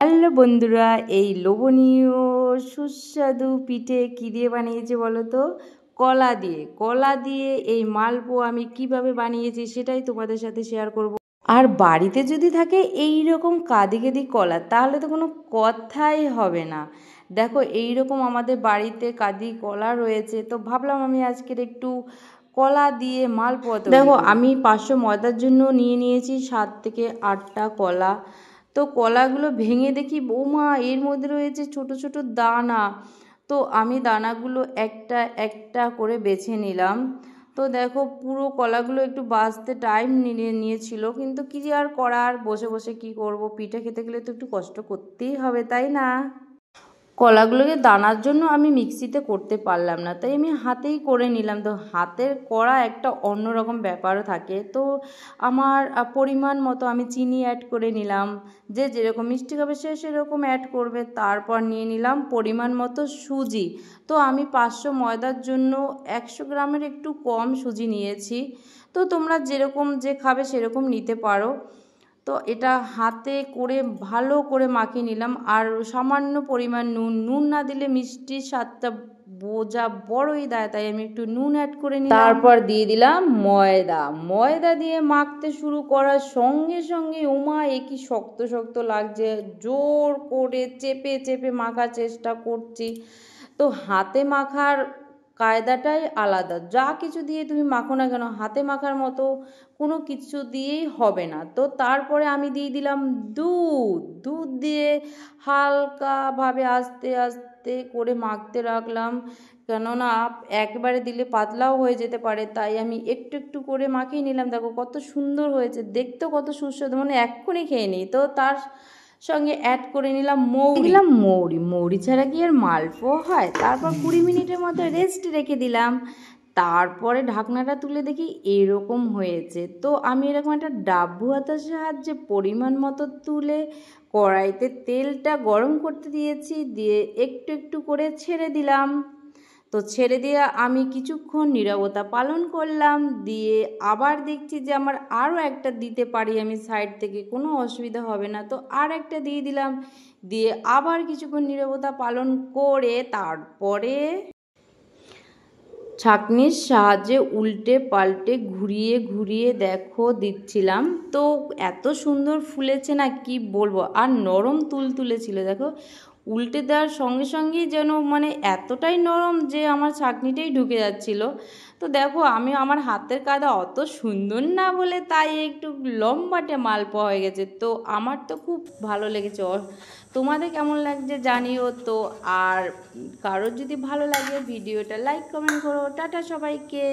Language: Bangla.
হ্যালো বন্ধুরা, এই লোভনীয় সুস্বাদু পিঠে কী দিয়ে বানিয়েছি বলো তো? কলা দিয়ে এই মালপোয়া আমি কিভাবে বানিয়েছি সেটাই তোমাদের সাথে শেয়ার করব। আর বাড়িতে যদি থাকে এই রকম কাঁদি কাঁদি কলা, তাহলে তো কোনো কথাই হবে না। দেখো, এই রকম আমাদের বাড়িতে কাঁদি কলা রয়েছে, তো ভাবলাম আমি আজকের একটু কলা দিয়ে মালপোয়া তৈরি করব। দেখো, আমি 500 ময়দার জন্য নিয়েছি 7 থেকে 8টা কলা। তো কলাগুলো ভেঙে দেখি বৌমা এর মধ্যে রয়েছে ছোট ছোট দানা। তো আমি দানাগুলো একটা একটা করে বেছে নিলাম। তো দেখো, পুরো কলাগুলো একটু বাছতে টাইম নিয়েছিল, কিন্তু কি আর করার, বসে বসে কি করব, পিঠে খেতে গেলে তো একটু কষ্ট করতেই হবে, তাই না? কলাগুলোকে দানার জন্য আমি মিক্সিতে করতে পারলাম না, তাই আমি হাতেই করে নিলাম। তো হাতের করা একটা অন্যরকম ব্যাপারও থাকে। তো আমার পরিমাণ মতো আমি চিনি অ্যাড করে নিলাম, যে যেরকম মিষ্টি খাবে সে সেরকম অ্যাড করবে। তারপর নিয়ে নিলাম পরিমাণ মতো সুজি। তো আমি 500 ময়দার জন্য 100 গ্রামের একটু কম সুজি নিয়েছি। তো তোমরা যেরকম যে খাবে সেরকম নিতে পারো। তো এটা হাতে করে ভালো করে মাখিয়ে নিলাম। আর সামান্য পরিমাণ নুন না দিলে মিষ্টির স্বাদটা বোঝা বড়ই দেয়, তাই আমি একটু নুন অ্যাড করে নিলাম। তারপর দিয়ে দিলাম ময়দা দিয়ে মাখতে শুরু করার সঙ্গে সঙ্গে উমা একই শক্ত শক্ত লাগছে। জোর করে চেপে চেপে মাখার চেষ্টা করছি। তো হাতে মাখার কায়দাটাই আলাদা। যা কিছু দিয়ে তুমি মাখো না কেন, হাতে মাখার মতো কোনো কিছু দিয়েই হবে না। তো তারপরে আমি দিয়ে দিলাম দুধ দিয়ে হালকাভাবে আস্তে আস্তে করে মাখতে রাখলাম, কেননা একবারে দিলে পাতলাও হয়ে যেতে পারে, তাই আমি একটু একটু করে মাখিয়ে নিলাম। দেখো কত সুন্দর হয়েছে, দেখতেও কত সুস্বাদু, মানে এক্ষুনি খেয়ে নিই। তো তার সঙ্গে অ্যাড করে নিলাম মৌরি ছাড়া কি আর মালপোয়া হয়। তারপর 20 মিনিটের মতো রেস্ট রেখে দিলাম। তারপরে ঢাকনাটা তুলে দেখি এরকম হয়েছে। তো আমি এরকম একটা ডাব্বু হাতার সাহায্যে পরিমাণ মতো তুলে কড়াইতে তেলটা গরম করতে দিয়েছি, দিয়ে একটু একটু করে ছেড়ে দিলাম। তো ছেড়ে দিয়ে আমি কিছুক্ষণ নীরবতা পালন করলাম, দিয়ে আবার দেখছি যে আমার আরও একটা দিতে পারি আমি সাইড থেকে, কোনো অসুবিধা হবে না। তো আর একটা দিয়ে দিলাম, দিয়ে আবার কিছুক্ষণ নীরবতা পালন করে তারপরে ছাঁকনির সাহায্যে উল্টে পাল্টে ঘুরিয়ে ঘুরিয়ে দেখো দিচ্ছিলাম। তো এত সুন্দর ফুলেছে না, কি বলবো। আর নরম তুলতুলে ছিল। দেখো, উল্টে দেওয়ার সঙ্গে সঙ্গেই যেন মানে এতটাই নরম যে আমার ছাঁকনিটাই ঢুকে যাচ্ছিল। তো দেখো, আমি আমার হাতের কায়দা অত সুন্দর না বলে তাই একটু লম্বাটে মালপোয়া হয়ে গেছে। তো আমার তো খুব ভালো লেগেছে। তোমাদের কেমন লাগছে জানিও তো। আর কারোর যদি ভালো লাগে ভিডিওটা লাইক কমেন্ট করো। টাটা সবাইকে।